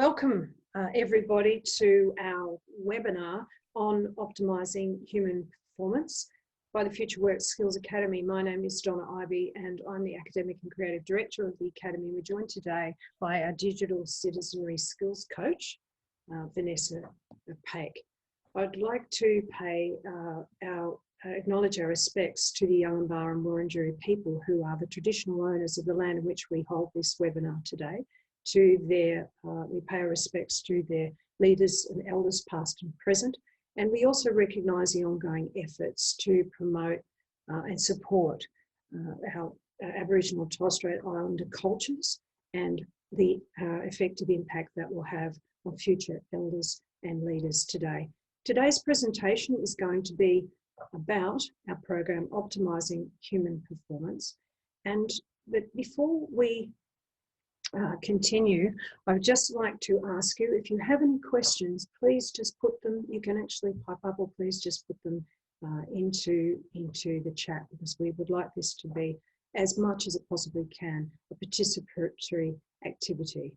Welcome everybody to our webinar on Optimising Human Performance by the Future Work Skills Academy. My name is Donna Ivey and I'm the Academic and Creative Director of the Academy. We're joined today by our Digital Citizenry Skills Coach, Vanessa Paik. I'd like to acknowledge our respects to the Yalambah and Wurundjeri people who are the traditional owners of the land in which we hold this webinar today. We pay our respects to their leaders and elders past and present, and we also recognise the ongoing efforts to promote and support our Aboriginal and Torres Strait Islander cultures and the effective impact that will have on future elders and leaders today. Today's presentation is going to be about our program Optimising Human Performance, but before we continue, I would just like to ask you, if you have any questions, please just put them, you can actually pipe up, or please just put them into the chat, because we would like this to be, as much as it possibly can, a participatory activity.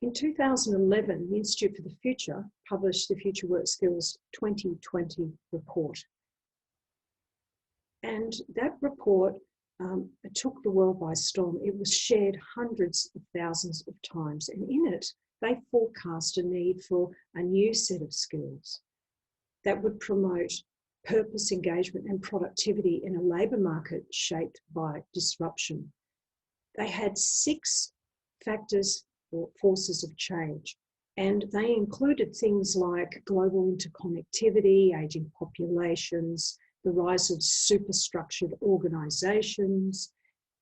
In 2011, the Institute for the Future published the Future Work Skills 2020 report. And that report it took the world by storm. It was shared hundreds of thousands of times, and in it, they forecast a need for a new set of skills that would promote purpose, engagement, and productivity in a labour market shaped by disruption. They had 6 factors or forces of change, and they included things like global interconnectivity, ageing populations, the rise of superstructured organisations,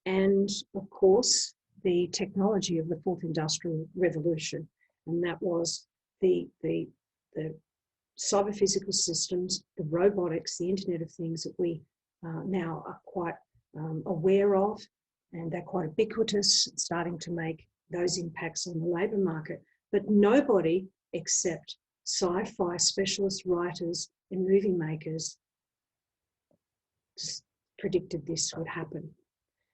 and of course, the technology of the Fourth Industrial Revolution. And that was the cyber-physical systems, the robotics, the Internet of Things that we now are quite aware of, and they're quite ubiquitous, starting to make those impacts on the labour market. But nobody except sci-fi specialist writers and movie makers predicted this would happen.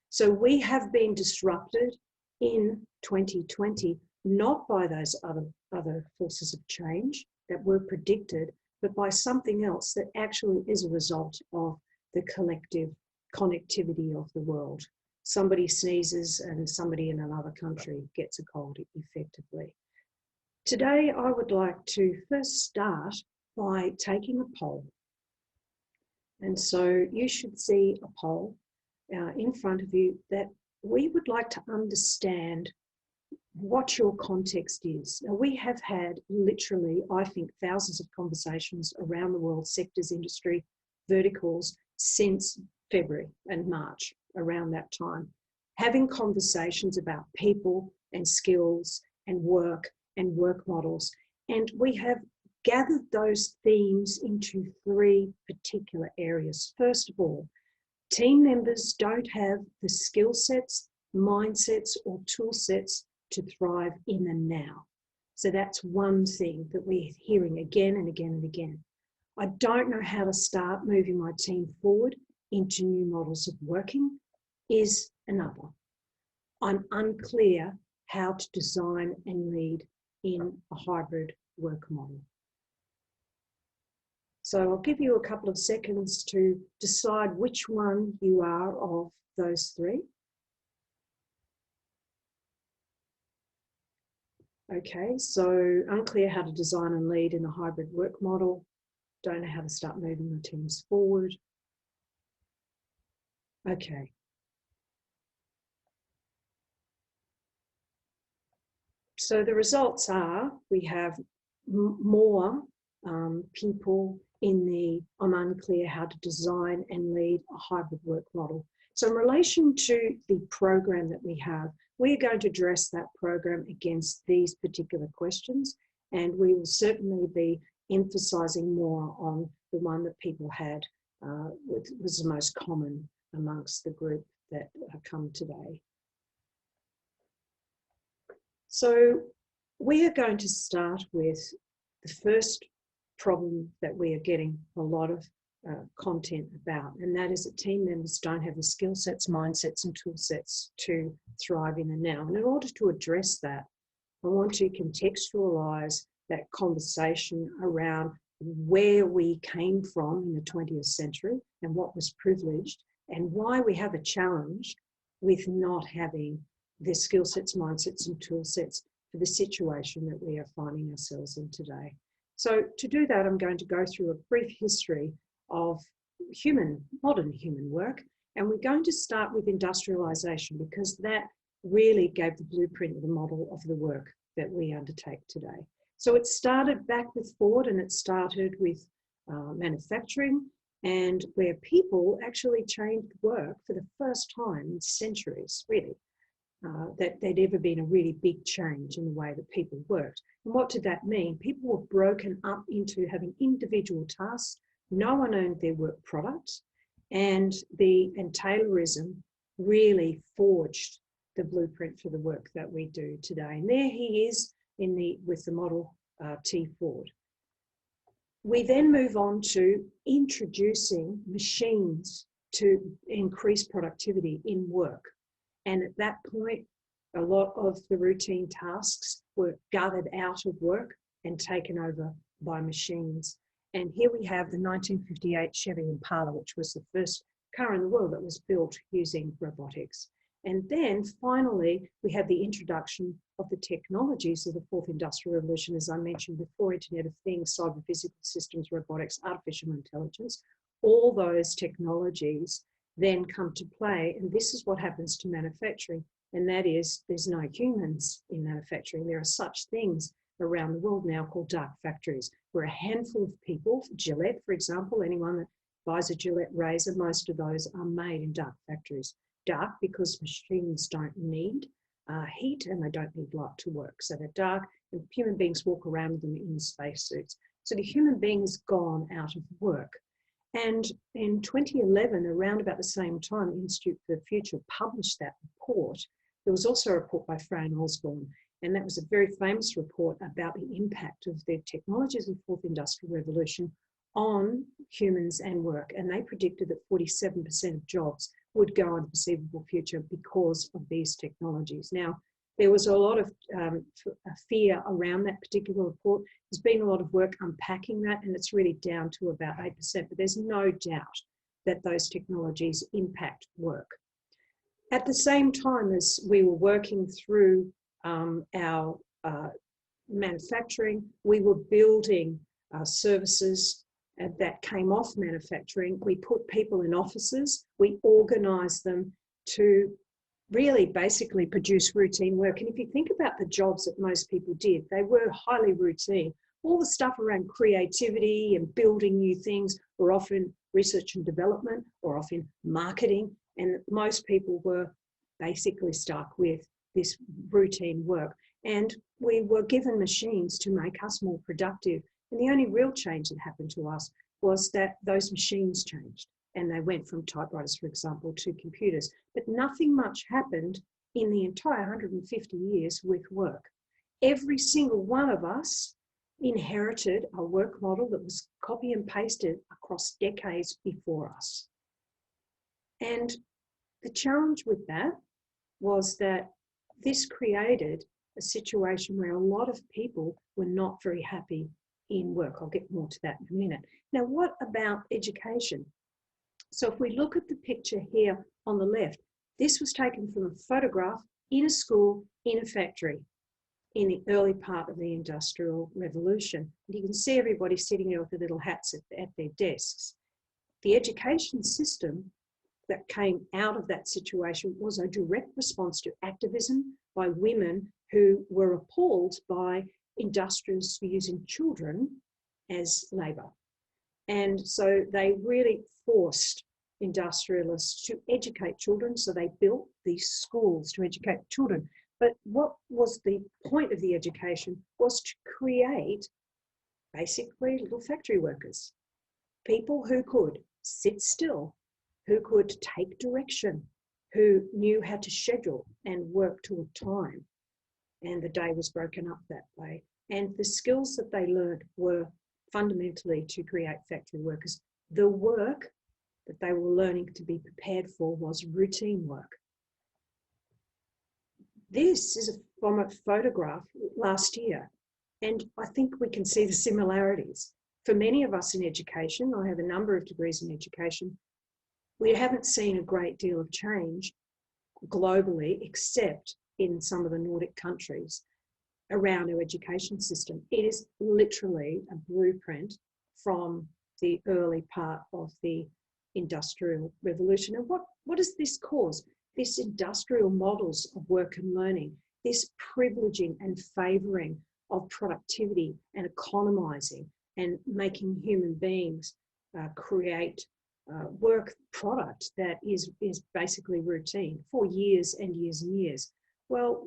So we have been disrupted in 2020, not by those other forces of change that were predicted, but by something else that actually is a result of the collective connectivity of the world. Somebody sneezes and somebody in another country gets a cold effectively. Today, I would like to first start by taking a poll. And so you should see a poll in front of you that we would like to understand what your context is. Now, we have had literally, I think, thousands of conversations around the world, sectors, industry, verticals, since February and March, around that time, having conversations about people and skills and work models. And we have gathered those themes into 3 particular areas. First of all, team members don't have the skill sets, mindsets, or tool sets to thrive in the now. So that's one thing that we're hearing again and again and again. I don't know how to start moving my team forward into new models of working is another. I'm unclear how to design and lead in a hybrid work model. So I'll give you a couple of seconds to decide which one you are of those 3. Okay, so unclear how to design and lead in a hybrid work model. Don't know how to start moving the teams forward. Okay. So the results are we have more people in the I'm unclear how to design and lead a hybrid work model. So in relation to the program that we have, we're going to address that program against these particular questions, and we will certainly be emphasising more on the one that people had, was the most common amongst the group that come today. So we are going to start with the first problem that we are getting a lot of content about, and that is that team members don't have the skill sets, mindsets and tool sets to thrive in the now. And in order to address that, I want to contextualize that conversation around where we came from in the 20th century and what was privileged, and why we have a challenge with not having the skill sets, mindsets, and tool sets for the situation that we are finding ourselves in today. So to do that, I'm going to go through a brief history of modern human work, and we're going to start with industrialization, because that really gave the blueprint, the model of the work that we undertake today. So it started back with Ford, and it started with manufacturing, and where people actually changed work for the first time in centuries, really, that there'd ever been a really big change in the way that people worked. And what did that mean? People were broken up into having individual tasks. No one owned their work product, and Taylorism really forged the blueprint for the work that we do today. And there he is with the Model T Ford. We then move on to introducing machines to increase productivity in work. And at that point, a lot of the routine tasks were gathered out of work and taken over by machines. And here we have the 1958 Chevy Impala, which was the first car in the world that was built using robotics. And then finally, we have the introduction of the technologies of the fourth industrial revolution, as I mentioned before: Internet of Things, cyber physical systems, robotics, artificial intelligence. All those technologies then come to play, and this is what happens to manufacturing, and that is there's no humans in manufacturing. There are such things around the world now called dark factories, where a handful of people, Gillette, for example, anyone that buys a Gillette razor, most of those are made in dark factories. Dark because machines don't need heat and they don't need light to work. So they're dark, and human beings walk around with them in spacesuits. So the human being has gone out of work. And in 2011, around about the same time, the Institute for the Future published that report. There was also a report by Fran Osborne, and that was a very famous report about the impact of the technologies of the fourth industrial revolution on humans and work. And they predicted that 47% of jobs would go in the foreseeable future because of these technologies. Now, there was a lot of fear around that particular report. There's been a lot of work unpacking that, and it's really down to about 8%, but there's no doubt that those technologies impact work. At the same time as we were working through our manufacturing, we were building services that came off manufacturing. We put people in offices, we organised them to really basically produce routine work. And if you think about the jobs that most people did, they were highly routine. All the stuff around creativity and building new things were often research and development or often marketing. And most people were basically stuck with this routine work. And we were given machines to make us more productive. And the only real change that happened to us was that those machines changed, and they went from typewriters, for example, to computers. But nothing much happened in the entire 150 years with work. Every single one of us inherited a work model that was copy and pasted across decades before us. And the challenge with that was that this created a situation where a lot of people were not very happy in work. I'll get more to that in a minute. Now, what about education? So if we look at the picture here on the left, this was taken from a photograph in a school, in a factory, in the early part of the Industrial Revolution. And you can see everybody sitting there with their little hats at their desks. The education system that came out of that situation was a direct response to activism by women who were appalled by industrialists for using children as labour. And so they really forced industrialists to educate children, so they built these schools to educate children. But what was the point of the education was to create basically little factory workers, people who could sit still, who could take direction, who knew how to schedule and work to a time. And the day was broken up that way. And the skills that they learned were fundamentally to create factory workers. The work that they were learning to be prepared for was routine work. This is from a photograph last year, and I think we can see the similarities. For many of us in education, I have a number of degrees in education, we haven't seen a great deal of change globally, except in some of the Nordic countries around our education system. It is literally a blueprint from the early part of the Industrial Revolution. And what does this cause? This industrial models of work and learning, this privileging and favouring of productivity and economising and making human beings create work product that is basically routine for years and years and years. Well,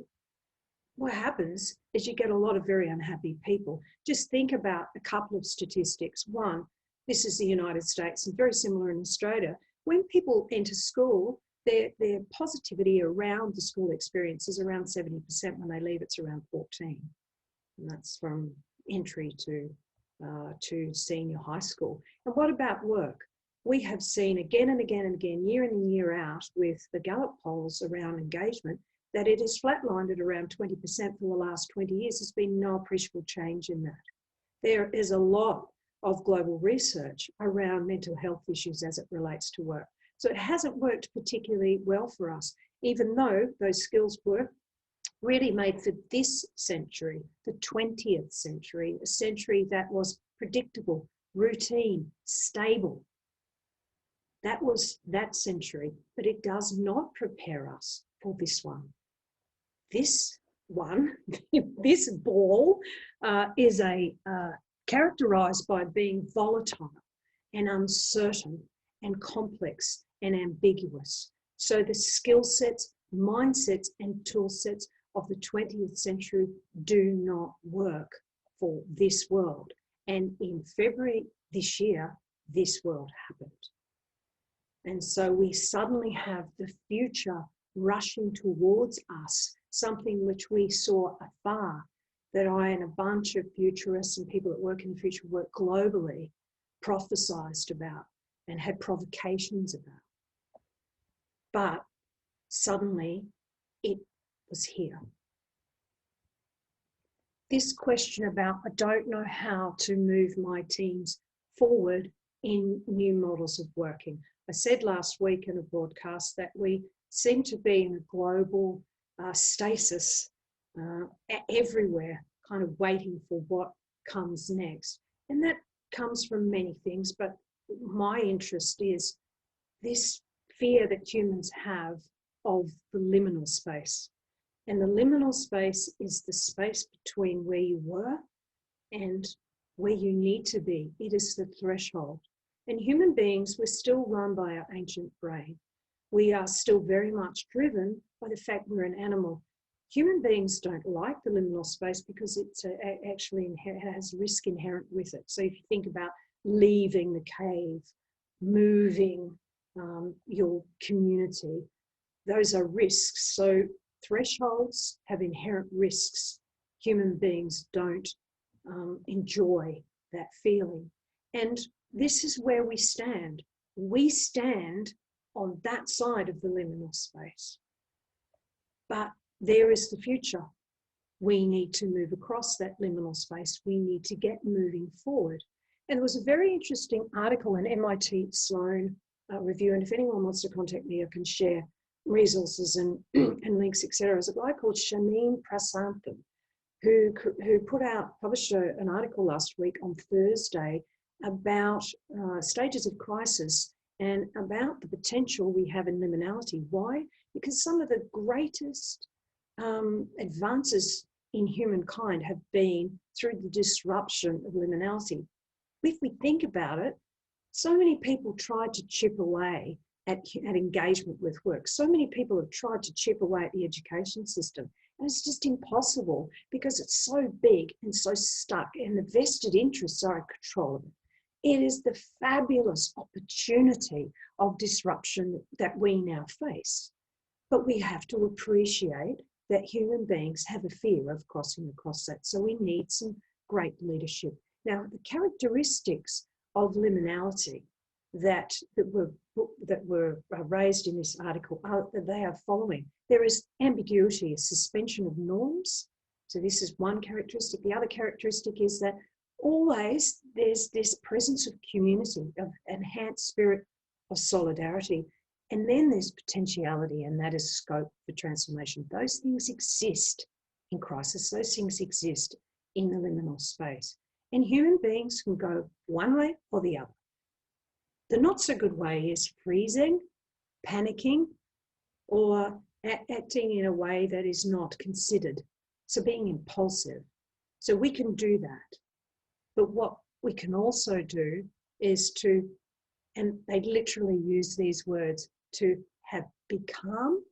what happens is you get a lot of very unhappy people. Just think about a couple of statistics. One, this is the United States and very similar in Australia. When people enter school, their positivity around the school experience is around 70%. When they leave, it's around 14%. And that's from entry to senior high school. And what about work? We have seen again and again and again, year in and year out, with the Gallup polls around engagement, that it is flatlined at around 20% for the last 20 years. There's been no appreciable change in that. There is a lot of global research around mental health issues as it relates to work. So it hasn't worked particularly well for us, even though those skills were really made for this century, the 20th century, a century that was predictable, routine, stable. That was that century, but it does not prepare us for this one. This one, this ball is characterized by being volatile and uncertain and complex and ambiguous. So the skill sets, mindsets and tool sets of the 20th century do not work for this world. And in February this year, this world happened. And so we suddenly have the future rushing towards us, something which we saw afar, that I and a bunch of futurists and people that work in the future work globally prophesized about and had provocations about. But suddenly it was here. This question about, I don't know how to move my teams forward in new models of working. I said last week in a broadcast that we seem to be in a global stasis everywhere, kind of waiting for what comes next. And that comes from many things, but my interest is this fear that humans have of the liminal space. And the liminal space is the space between where you were and where you need to be. It is the threshold. And human beings, we're still run by our ancient brain. We are still very much driven by the fact we're an animal. Human beings don't like the liminal space because it's actually has risk inherent with it. So if you think about leaving the cave, moving your community, those are risks. So thresholds have inherent risks. Human beings don't enjoy that feeling. And this is where we stand. We stand on that side of the liminal space. But there is the future. We need to move across that liminal space. We need to get moving forward. And there was a very interesting article in MIT Sloan Review, and if anyone wants to contact me, I can share resources and links, etc. There's a guy called Shameen Prasanthan who published an article last week on Thursday about stages of crisis and about the potential we have in liminality. Why? Because some of the greatest advances in humankind have been through the disruption of liminality. If we think about it, so many people tried to chip away at engagement with work. So many people have tried to chip away at the education system. And it's just impossible because it's so big and so stuck, and the vested interests are in control of it. It is the fabulous opportunity of disruption that we now face. But we have to appreciate that human beings have a fear of crossing across that. So we need some great leadership. Now, the characteristics of liminality that were raised in this article, they are following. There is ambiguity, a suspension of norms. So this is one characteristic. The other characteristic is that always there's this presence of community, of enhanced spirit of solidarity. And then there's potentiality, and that is scope for transformation. Those things exist in crisis. Those things exist in the liminal space. And human beings can go one way or the other. The not so good way is freezing, panicking, or acting in a way that is not considered. So being impulsive. So we can do that. But what we can also do is to, and they literally use these words, to be calm,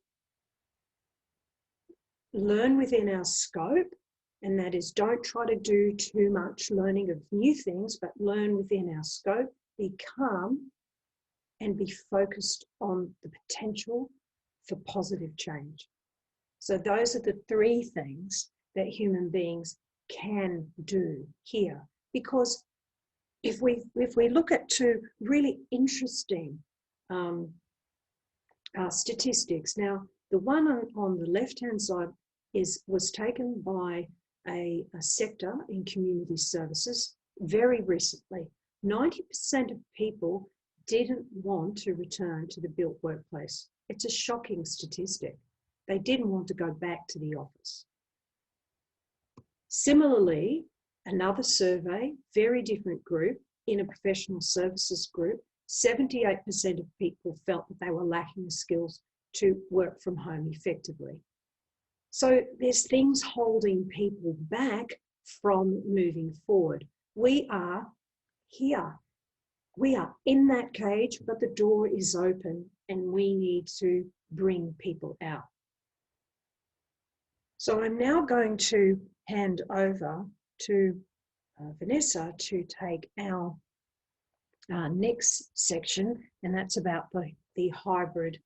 learn within our scope, and that is don't try to do too much learning of new things, but learn within our scope, be calm, and be focused on the potential for positive change. So those are the three things that human beings can do here. Because if we look at two really interesting statistics. Now, the one on the left-hand side was taken by a sector in community services very recently. 90% of people didn't want to return to the built workplace. It's a shocking statistic. They didn't want to go back to the office. Similarly, another survey, very different group, in a professional services group, 78% of people felt that they were lacking the skills to work from home effectively. So there's things holding people back from moving forward. We are here. We are in that cage, but the door is open and we need to bring people out. So I'm now going to hand over to Vanessa to take our next section, and that's about the hybrid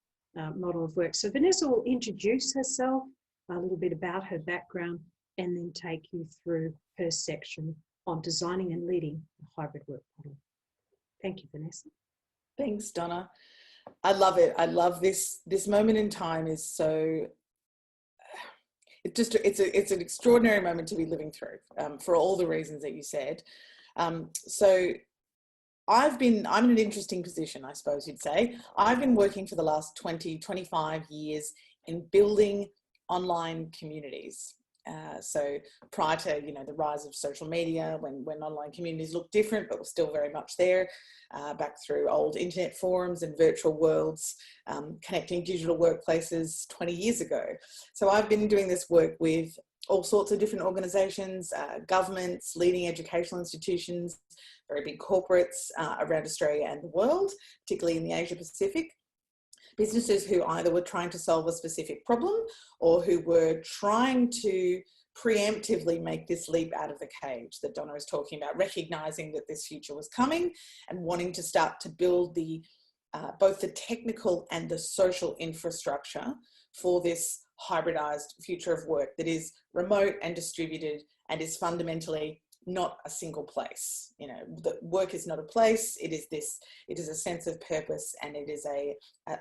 model of work. So Vanessa will introduce herself, a little bit about her background, and then take you through her section on designing and leading a hybrid work model. Thank you, Vanessa. Thanks, Donna. I love it. I love this moment in time is so, it's an extraordinary moment to be living through for all the reasons that you said. So I'm in an interesting position, I suppose you'd say. I've been working for the last 25 years in building online communities. So prior to, the rise of social media, when online communities looked different, but were still very much there, back through old internet forums and virtual worlds, connecting digital workplaces 20 years ago. So I've been doing this work with all sorts of different organisations, governments, leading educational institutions, very big corporates around Australia and the world, particularly in the Asia Pacific. Businesses who either were trying to solve a specific problem or who were trying to preemptively make this leap out of the cage that Donna is talking about, recognising that this future was coming and wanting to start to build both the technical and the social infrastructure for this hybridized future of work that is remote and distributed and is fundamentally not a single place. The work is not a place, it is a sense of purpose, and it is a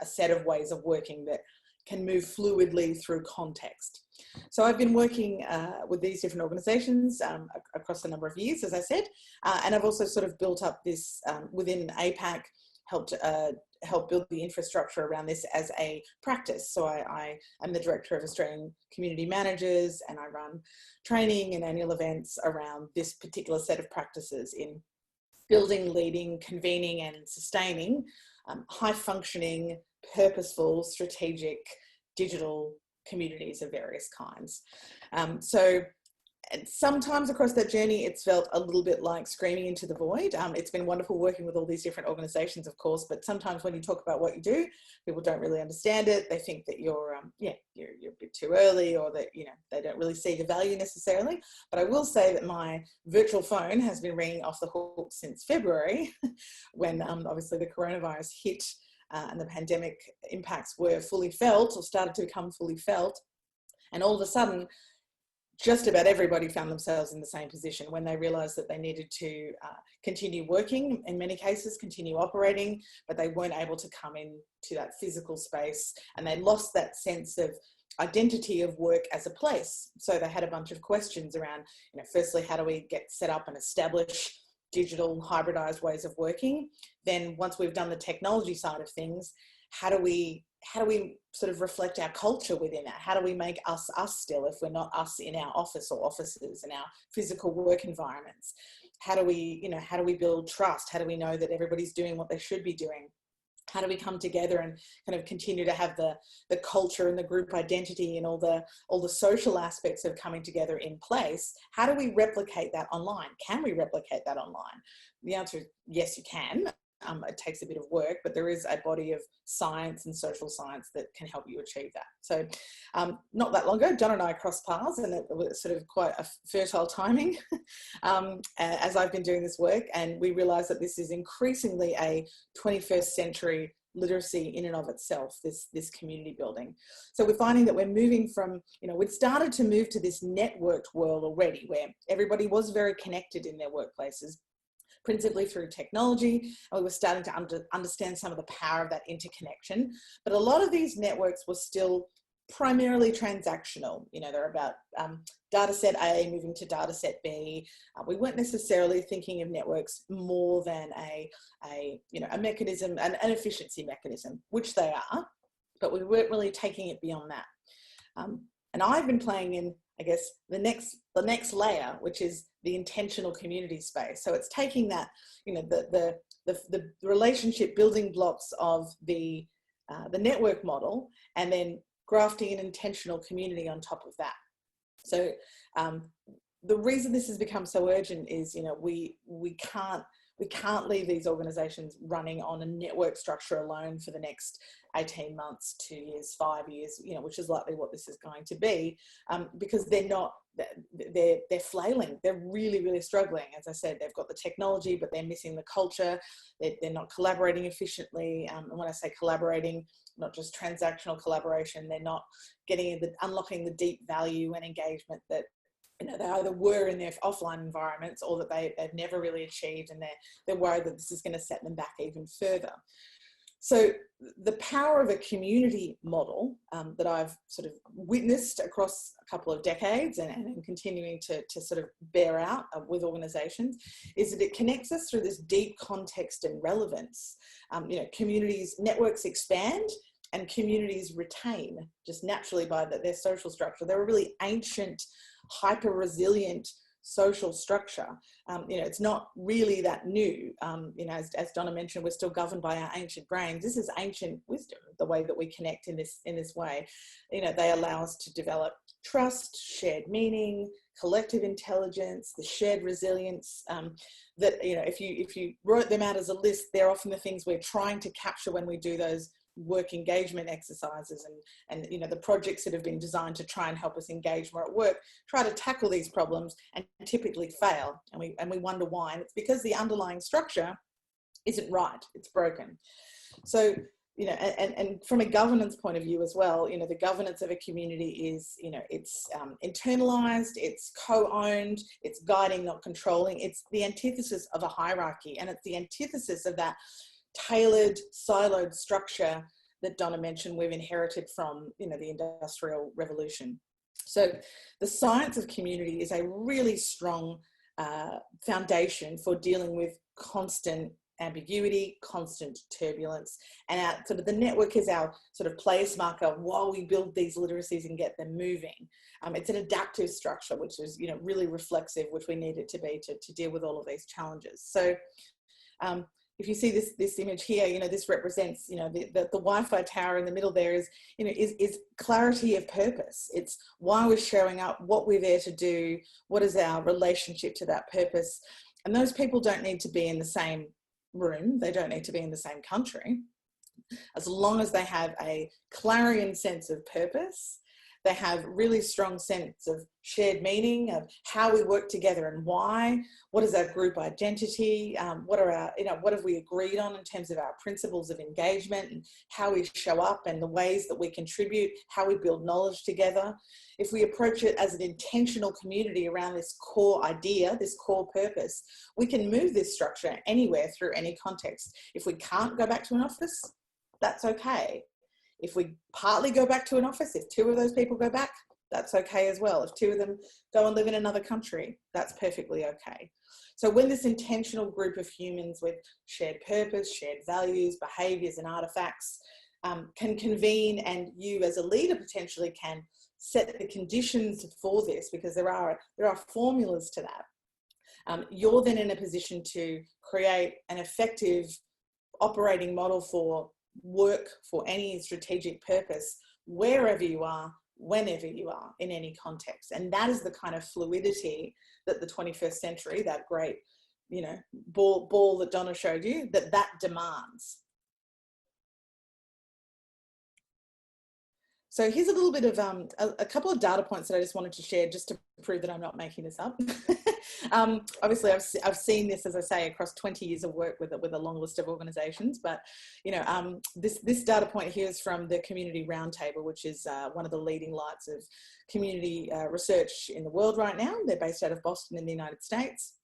set of ways of working that can move fluidly through context. So I've been working with these different organizations across a number of years, as I said, and I've also sort of built up this within APAC, help build the infrastructure around this as a practice. So I am the director of Australian Community Managers, and I run training and annual events around this particular set of practices in building, leading, convening and sustaining high functioning, purposeful, strategic digital communities of various kinds. So sometimes across that journey, it's felt a little bit like screaming into the void. It's been wonderful working with all these different organizations, of course, but sometimes when you talk about what you do, people don't really understand it. They think that you're a bit too early, or that, they don't really see the value necessarily. But I will say that my virtual phone has been ringing off the hook since February, when obviously the coronavirus hit and the pandemic impacts were fully felt, or started to become fully felt. And all of a sudden, just about everybody found themselves in the same position when they realized that they needed to continue working, in many cases continue operating, but they weren't able to come into that physical space, and they lost that sense of identity of work as a place. So they had a bunch of questions around, firstly, how do we get set up and establish digital hybridized ways of working? Then once we've done the technology side of things, how do we sort of reflect our culture within that? How do we make us still if we're not us in our office or offices, in our physical work environments? How do we build trust? How do we know that everybody's doing what they should be doing? How do we come together and kind of continue to have the culture and the group identity and all the social aspects of coming together in place? How do we replicate that online? Can we replicate that online? The answer is yes, you can. It takes a bit of work, but there is a body of science and social science that can help you achieve that. So not that long ago, John and I crossed paths, and it was sort of quite a fertile timing as I've been doing this work, and we realised that this is increasingly a 21st century literacy in and of itself, this community building. So we're finding that we're moving from, we'd started to move to this networked world already, where everybody was very connected in their workplaces, principally through technology, and we were starting to understand some of the power of that interconnection. But a lot of these networks were still primarily transactional. They're about data set A moving to data set B. We weren't necessarily thinking of networks more than a mechanism, an efficiency mechanism, which they are, but we weren't really taking it beyond that. And I've been playing in, I guess, the next layer, which is the intentional community space. So it's taking that, the relationship building blocks of the network model, and then grafting an intentional community on top of that. So the reason this has become so urgent is, we can't leave these organizations running on a network structure alone for the next 18 months, 2 years, 5 years, which is likely what this is going to be, because they're flailing. They're really, really struggling. As I said, they've got the technology, but they're missing the culture. They're not collaborating efficiently. And when I say collaborating, not just transactional collaboration, they're not unlocking the deep value and engagement that they either were in their offline environments, or that they've never really achieved, and they're worried that this is going to set them back even further. So the power of a community model that I've sort of witnessed across a couple of decades and continuing to sort of bear out with organizations is that it connects us through this deep context and relevance. Communities, networks expand, and communities retain just naturally by their social structure. They're a really ancient, hyper-resilient social structure. It's not really that new. As Donna mentioned, we're still governed by our ancient brains. This is ancient wisdom, the way that we connect in this way. They allow us to develop trust, shared meaning, collective intelligence, the shared resilience, that, if you wrote them out as a list, they're often the things we're trying to capture when we do those work engagement exercises, and the projects that have been designed to try and help us engage more at work try to tackle these problems and typically fail, and we wonder why. And it's because the underlying structure isn't right, it's broken. So and from a governance point of view as well, the governance of a community is, it's internalized, it's co-owned, it's guiding, not controlling. It's the antithesis of a hierarchy, and it's the antithesis of that tailored, siloed structure that Donna mentioned we've inherited from, the Industrial Revolution. So the science of community is a really strong foundation for dealing with constant ambiguity, constant turbulence, and our sort of the network is our sort of place marker while we build these literacies and get them moving. It's an adaptive structure, which is, really reflexive, which we need it to be to deal with all of these challenges. So if you see this image here, this represents, the Wi-Fi tower in the middle there is, is clarity of purpose. It's why we're showing up, what we're there to do, what is our relationship to that purpose. And those people don't need to be in the same room. They don't need to be in the same country. As long as they have a clarion sense of purpose, they have really strong sense of shared meaning, of how we work together and why, what is our group identity, what are our, what have we agreed on in terms of our principles of engagement and how we show up and the ways that we contribute, how we build knowledge together. If we approach it as an intentional community around this core idea, this core purpose, we can move this structure anywhere through any context. If we can't go back to an office, that's okay. If we partly go back to an office, if 2 of those people go back, that's okay as well. If 2 of them go and live in another country, that's perfectly okay. So when this intentional group of humans with shared purpose, shared values, behaviours and artefacts can convene, and you as a leader potentially can set the conditions for this, because there are formulas to that. You're then in a position to create an effective operating model for work for any strategic purpose, wherever you are, whenever you are, in any context. And that is the kind of fluidity that the 21st century, that great, you know, ball that Donna showed you, that demands. So here's a little bit of a couple of data points that I just wanted to share, just to prove that I'm not making this up. Obviously, I've seen this, as I say, across 20 years of work with a long list of organisations. But you know, this data point here is from the Community Roundtable, which is one of the leading lights of community research in the world right now. They're based out of Boston in the United States.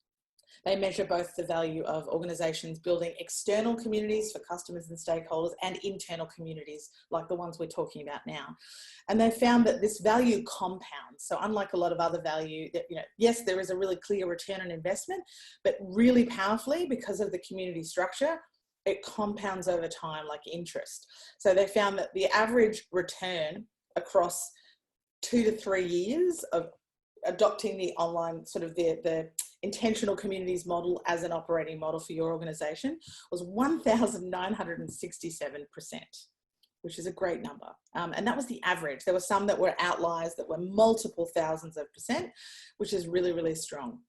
They measure both the value of organisations building external communities for customers and stakeholders, and internal communities like the ones we're talking about now. And they found that this value compounds. So unlike a lot of other value, that, you know, yes, there is a really clear return on investment, but really powerfully, because of the community structure, it compounds over time like interest. So they found that the average return across 2 to 3 years of adopting the online sort of the intentional communities model as an operating model for your organisation was 1,967%, which is a great number. And that was the average. There were some that were outliers that were multiple thousands of percent, which is really, really strong.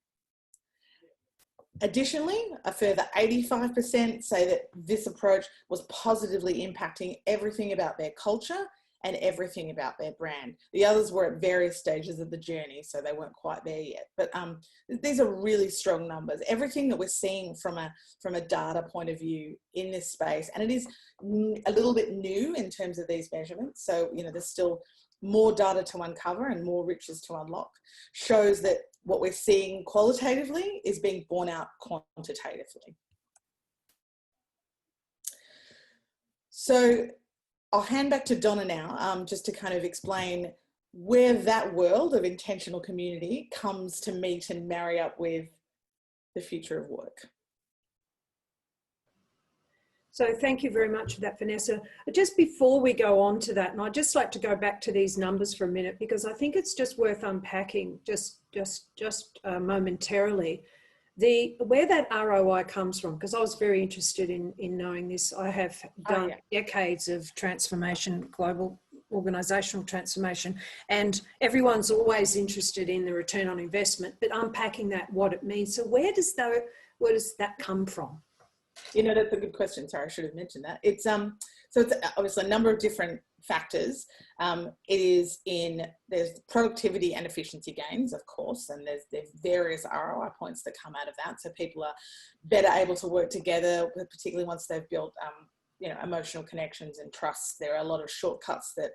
Additionally, a further 85% say that this approach was positively impacting everything about their culture and everything about their brand. The others were at various stages of the journey, so they weren't quite there yet. But these are really strong numbers. Everything that we're seeing from a data point of view in this space, and it is a little bit new in terms of these measurements, so you know, there's still more data to uncover and more riches to unlock, shows that what we're seeing qualitatively is being borne out quantitatively. So I'll hand back to Donna now, just to kind of explain where that world of intentional community comes to meet and marry up with the future of work. So thank you very much for that, Vanessa. Just before we go on to that, and I'd just like to go back to these numbers for a minute, because I think it's just worth unpacking just momentarily where that ROI comes from, because I was very interested in knowing this. I have done decades of transformation, global organisational transformation, and everyone's always interested in the return on investment, but unpacking that, what it means. So where does that come from? You know, that's a good question. Sorry, I should have mentioned that. It's so it's obviously a number of different factors. There's productivity and efficiency gains, of course, and there's various ROI points that come out of that. So people are better able to work together, particularly once they've built you know, emotional connections and trust. There are a lot of shortcuts that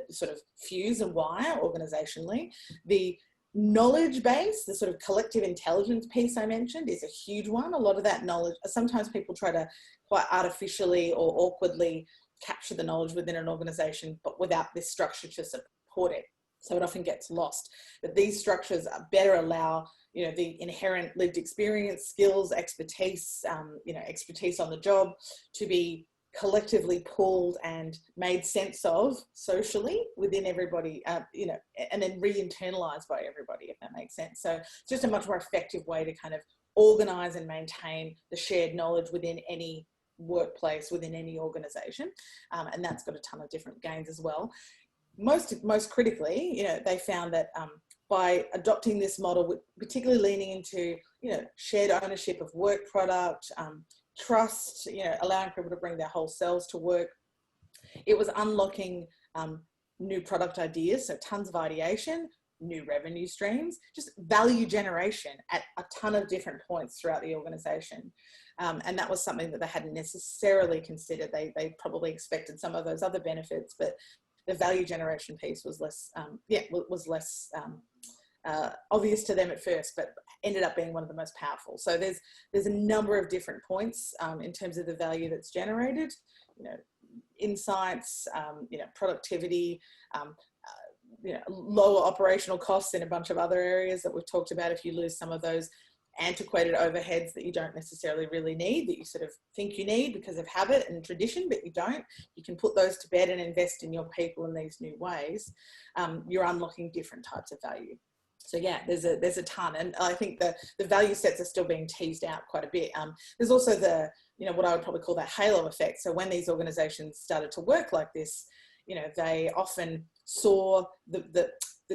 sort of fuse and wire organizationally. The knowledge base, the sort of collective intelligence piece I mentioned, is a huge one. A lot of that knowledge, sometimes people try to quite artificially or awkwardly capture the knowledge within an organization, but without this structure to support it. So it often gets lost. But these structures better allow, you know, the inherent lived experience, skills, expertise, you know, expertise on the job to be collectively pulled and made sense of socially within everybody, you know, and then re-internalized by everybody, if that makes sense. So it's just a much more effective way to kind of organize and maintain the shared knowledge within any workplace, within any organization. And that's got a ton of different gains as well. Most critically, you know, they found that by adopting this model, particularly leaning into, you know, shared ownership of work product, trust, you know, allowing people to bring their whole selves to work, it was unlocking new product ideas, so tons of ideation, new revenue streams, just value generation at a ton of different points throughout the organization. And that was something that they hadn't necessarily considered. They probably expected some of those other benefits, but the value generation piece was less, obvious to them at first, but ended up being one of the most powerful. So there's a number of different points in terms of the value that's generated. You know, insights, productivity, lower operational costs in a bunch of other areas that we've talked about. If you lose some of those antiquated overheads that you don't necessarily really need, that you sort of think you need because of habit and tradition, but you don't, you can put those to bed and invest in your people in these new ways. You're unlocking different types of value. So yeah, there's a ton, and I think the value sets are still being teased out quite a bit. There's also the, what I would probably call that halo effect. So when these organizations started to work like this, they often saw the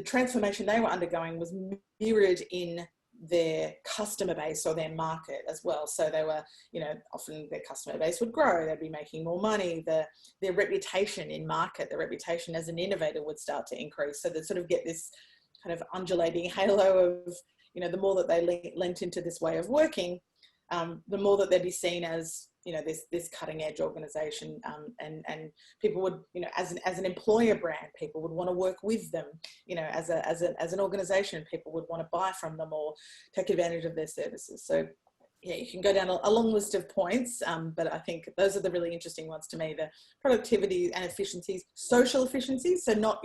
transformation they were undergoing was mirrored in their customer base or their market as well. So they were, often their customer base would grow, they'd be making more money, their reputation in market, their reputation as an innovator would start to increase. So they sort of get this kind of undulating halo of, the more that they lent into this way of working, the more that they'd be seen as, this cutting edge organization, and people would, as an employer brand, people would want to work with them, as an organization, people would want to buy from them or take advantage of their services. So yeah, you can go down a long list of points, but I think those are the really interesting ones to me: the productivity and efficiencies, social efficiencies. So not,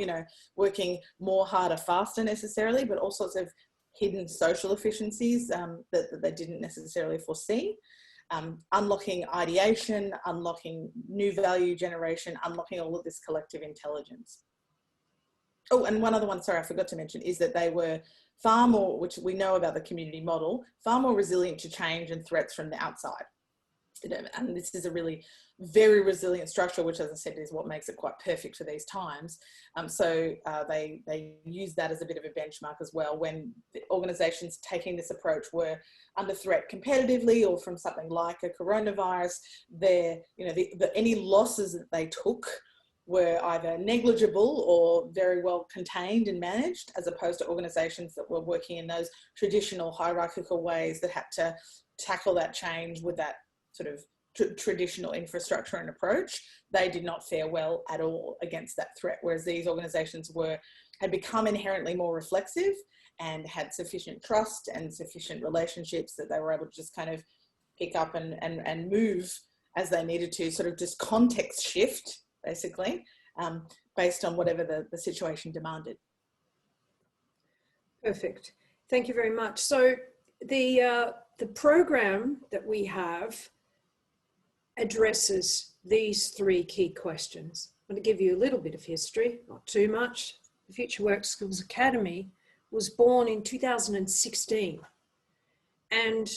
working more, harder, faster necessarily, but all sorts of hidden social efficiencies that they didn't necessarily foresee. Unlocking ideation, unlocking new value generation, unlocking all of this collective intelligence. Oh, and one other one, sorry, I forgot to mention, is that they were far more, which we know about the community model, far more resilient to change and threats from the outside. And this is a really very resilient structure, which, as I said, is what makes it quite perfect for these times. So they use that as a bit of a benchmark as well. When the organisations taking this approach were under threat competitively or from something like a coronavirus, any losses that they took were either negligible or very well contained and managed, as opposed to organisations that were working in those traditional hierarchical ways that had to tackle that change with that sort of traditional infrastructure and approach. They did not fare well at all against that threat, whereas these organisations had become inherently more reflexive and had sufficient trust and sufficient relationships that they were able to just kind of pick up and move as they needed to, sort of just context shift, basically, based on whatever the situation demanded. Perfect. Thank you very much. So the program that we have addresses these three key questions. I'm going to give you a little bit of history, not too much. The Future Work Skills Academy was born in 2016, and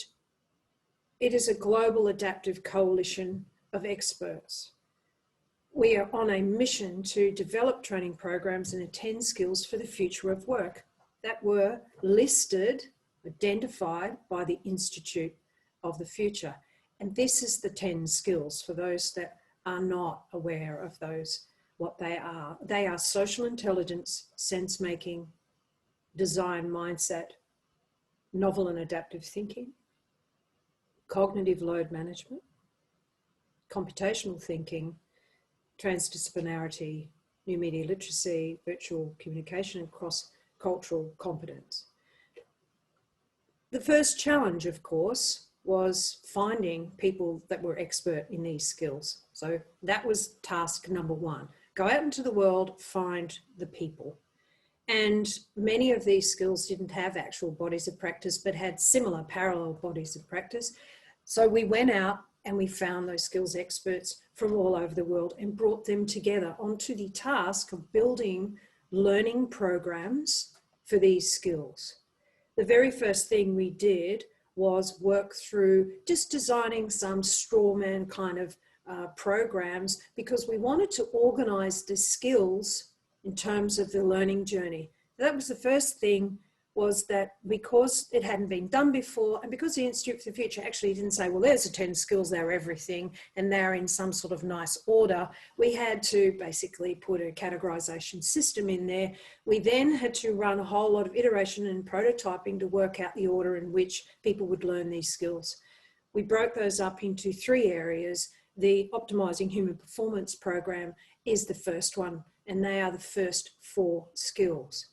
it is a global adaptive coalition of experts. We are on a mission to develop training programs and attend skills for the future of work that were listed, identified by the Institute of the Future. And this is the 10 skills for those that are not aware of those, what they are. They are social intelligence, sense making, design mindset, novel and adaptive thinking, cognitive load management, computational thinking, transdisciplinarity, new media literacy, virtual communication, and cross-cultural competence. The first challenge, of course, was finding people that were expert in these skills. So that was task number one. Go out into the world, find the people. And many of these skills didn't have actual bodies of practice, but had similar parallel bodies of practice. So we went out and we found those skills experts from all over the world and brought them together onto the task of building learning programs for these skills. The very first thing we did was work through just designing some straw man kind of programs, because we wanted to organize the skills in terms of the learning journey. That was the first thing, was that because it hadn't been done before, and because the Institute for the Future actually didn't say, well, there's the 10 skills, they're everything, and they're in some sort of nice order, we had to basically put a categorization system in there. We then had to run a whole lot of iteration and prototyping to work out the order in which people would learn these skills. We broke those up into three areas. The Optimising Human Performance program is the first one, and they are the first 4 skills.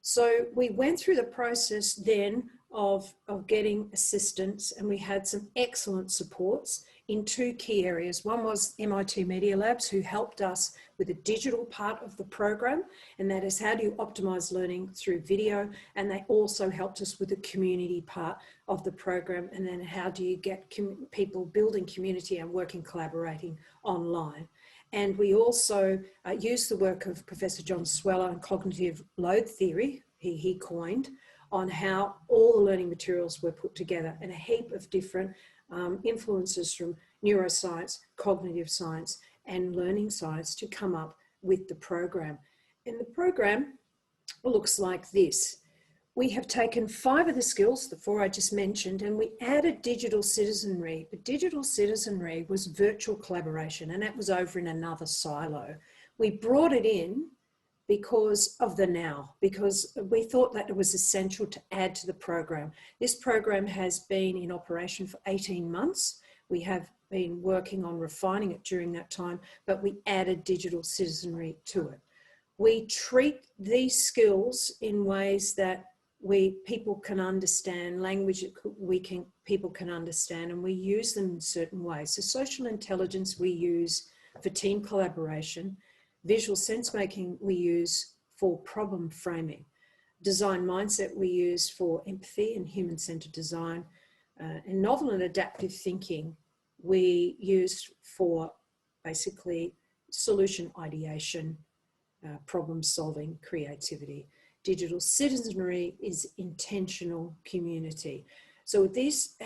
So we went through the process then of getting assistance, and we had some excellent supports in two key areas. One was MIT Media Labs, who helped us with the digital part of the program, and that is how do you optimize learning through video, and they also helped us with the community part of the program, and then how do you get people building community and working, collaborating online. And we also used the work of Professor John Sweller and cognitive load theory, he coined, on how all the learning materials were put together, and a heap of different influences from neuroscience, cognitive science, and learning science to come up with the program. And the program looks like this. We have taken 5 of the skills, the 4 I just mentioned, and we added digital citizenry. But digital citizenry was virtual collaboration, and that was over in another silo. We brought it in because of the now, because we thought that it was essential to add to the program. This program has been in operation for 18 months. We have been working on refining it during that time, but we added digital citizenry to it. We treat these skills in ways that people can understand, language that people can understand, and we use them in certain ways. So social intelligence we use for team collaboration. Visual sense making we use for problem framing. Design mindset we use for empathy and human-centered design. And novel and adaptive thinking we use for basically solution ideation, problem solving, creativity. Digital citizenry is intentional community. So this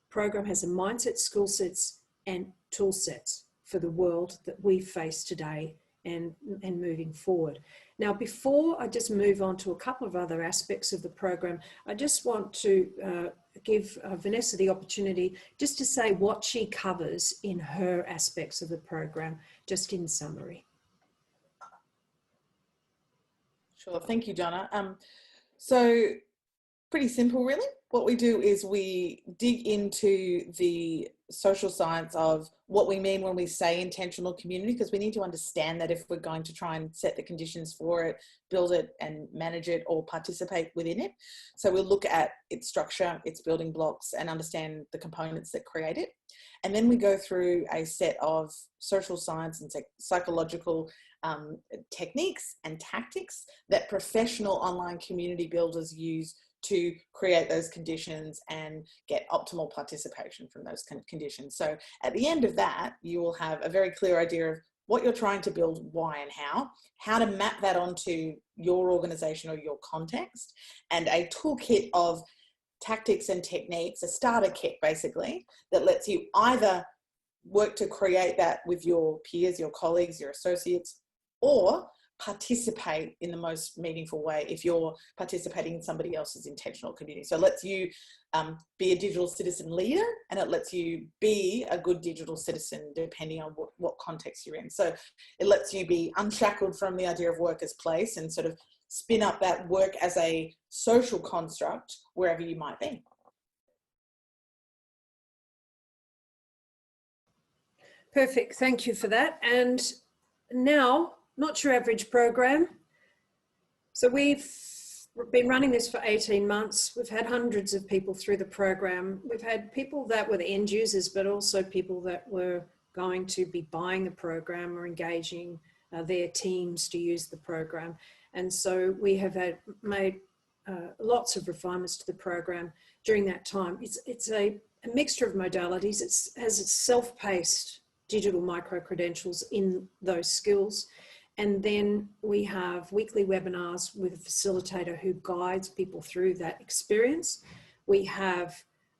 program has a mindset, skill sets, and tool sets for the world that we face today and moving forward. Now, before I just move on to a couple of other aspects of the program, I just want to give Vanessa the opportunity just to say what she covers in her aspects of the program, just in summary. Sure, thank you, Donna. So pretty simple, really. What we do is we dig into the social science of what we mean when we say intentional community, because we need to understand that if we're going to try and set the conditions for it, build it and manage it or participate within it. So we'll look at its structure, its building blocks, and understand the components that create it. And then we go through a set of social science and psychological techniques and tactics that professional online community builders use to create those conditions and get optimal participation from those conditions. So at the end of that, you will have a very clear idea of what you're trying to build, why and how to map that onto your organization or your context, and a toolkit of tactics and techniques, a starter kit basically, that lets you either work to create that with your peers, your colleagues, your associates, or participate in the most meaningful way if you're participating in somebody else's intentional community. So it lets you be a digital citizen leader, and it lets you be a good digital citizen depending on what context you're in. So it lets you be unshackled from the idea of work as place and sort of spin up that work as a social construct wherever you might be. Perfect, thank you for that. And now, not your average program. So we've been running this for 18 months. We've had hundreds of people through the program. We've had people that were the end users, but also people that were going to be buying the program or engaging their teams to use the program. And so we have made lots of refinements to the program during that time. It's a mixture of modalities. It has its self-paced digital micro-credentials in those skills. And then we have weekly webinars with a facilitator who guides people through that experience. We have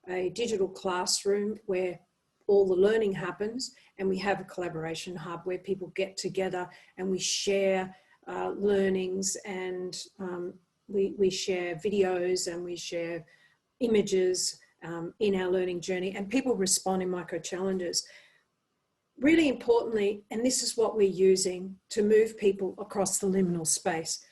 a digital classroom where all the learning happens, and we have a collaboration hub where people get together and we share learnings, and we share videos and we share images in our learning journey, and people respond in micro challenges. Really importantly, and this is what we're using to move people across the liminal space.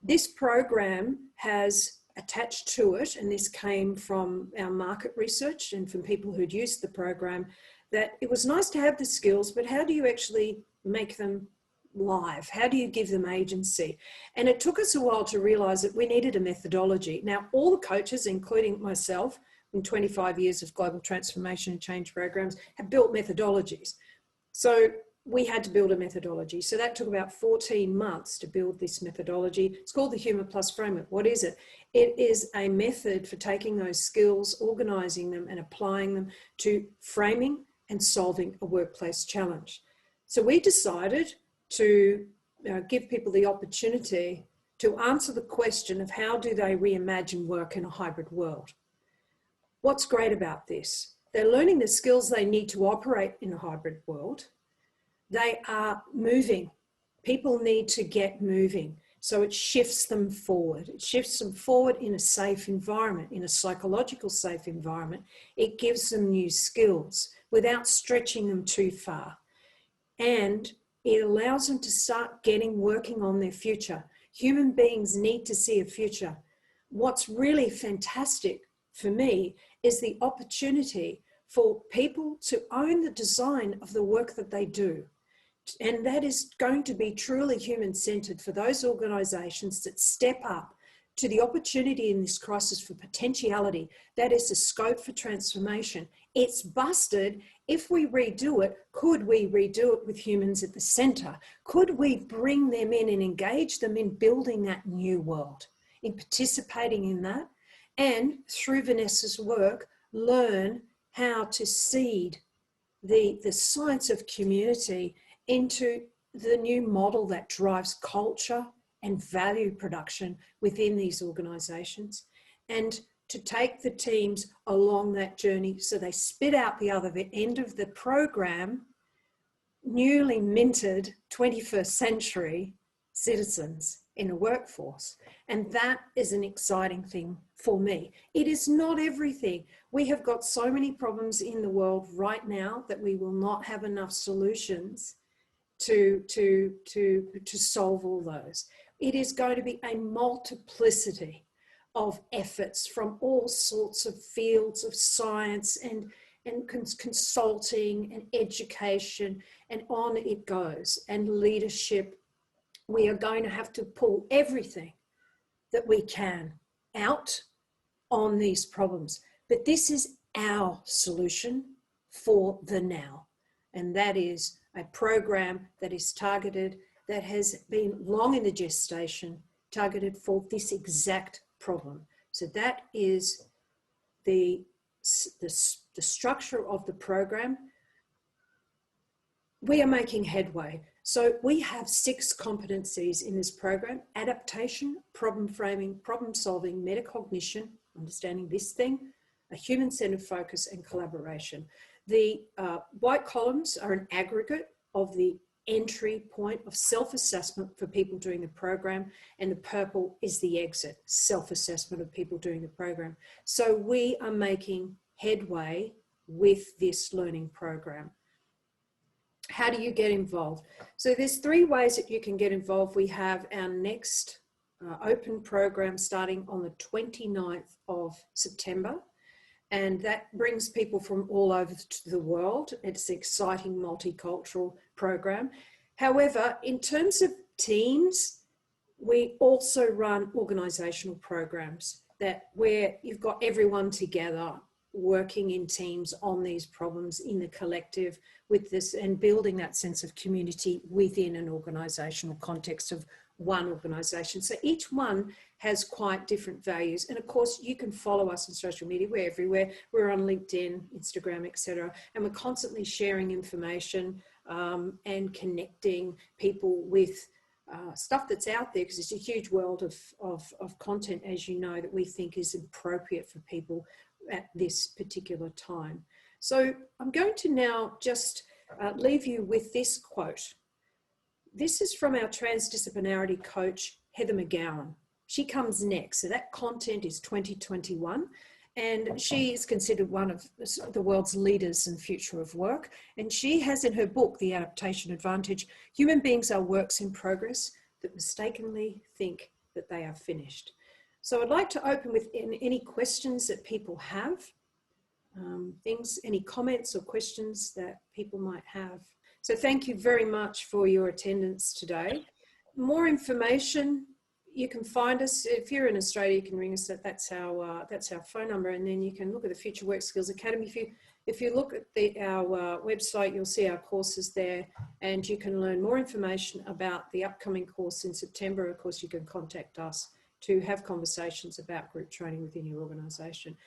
This program has attached to it, and this came from our market research and from people who'd used the program, that it was nice to have the skills, but how do you actually make them live? How do you give them agency? And it took us a while to realize that we needed a methodology. Now, all the coaches, including myself, in 25 years of global transformation and change programs, have built methodologies. So we had to build a methodology. So that took about 14 months to build this methodology. It's called the Human Plus Framework. What is it? It is a method for taking those skills, organizing them and applying them to framing and solving a workplace challenge. So we decided to give people the opportunity to answer the question of how do they reimagine work in a hybrid world. What's great about this? They're learning the skills they need to operate in a hybrid world. They are moving. People need to get moving. So it shifts them forward. It shifts them forward in a safe environment, in a psychological safe environment. It gives them new skills without stretching them too far. And it allows them to start working on their future. Human beings need to see a future. What's really fantastic for me is the opportunity for people to own the design of the work that they do. And that is going to be truly human-centered for those organizations that step up to the opportunity in this crisis for potentiality. That is the scope for transformation. It's busted. If we redo it, could we redo it with humans at the center? Could we bring them in and engage them in building that new world, in participating in that? And through Vanessa's work, learn how to seed the science of community into the new model that drives culture and value production within these organizations, and to take the teams along that journey so they spit out the other end of the program newly minted 21st century citizens in a workforce. And that is an exciting thing for me. It is not everything. We have got so many problems in the world right now that we will not have enough solutions to solve all those. It is going to be a multiplicity of efforts from all sorts of fields of science and consulting and education, and on it goes, and leadership. We are going to have to pull everything that we can out on these problems. But this is our solution for the now. And that is a program that is targeted, that has been long in the gestation, targeted for this exact problem. So that is the structure of the program. We are making headway. So we have 6 competencies in this program: adaptation, problem framing, problem solving, metacognition, understanding this thing, a human-centered focus, and collaboration. The white columns are an aggregate of the entry point of self-assessment for people doing the program, and the purple is the exit, self-assessment of people doing the program. So we are making headway with this learning program. How do you get involved? So there's 3 ways that you can get involved. We have our next open program starting on the 29th of September. And that brings people from all over the world. It's an exciting multicultural program. However, in terms of teams, we also run organizational programs where you've got everyone together working in teams on these problems in the collective with this, and building that sense of community within an organizational context of one organization. So each one has quite different values. And of course, you can follow us on social media. We're everywhere. We're on LinkedIn, Instagram, etc. And we're constantly sharing information and connecting people with stuff that's out there, because it's a huge world of content, as you know, that we think is appropriate for people at this particular time. So I'm going to now just leave you with this quote. This is from our transdisciplinarity coach, Heather McGowan. She comes next. So that content is 2021. And she is considered one of the world's leaders in future of work. And she has in her book, The Adaptation Advantage, human beings are works in progress that mistakenly think that they are finished. So I'd like to open with any questions that people have, any comments or questions that people might have. So thank you very much for your attendance today. More information, you can find us. If you're in Australia, you can ring us. That's our phone number, and then you can look at the Future Work Skills Academy. If you look at our website, you'll see our courses there, and you can learn more information about the upcoming course in September. Of course, you can contact us to have conversations about group training within your organisation.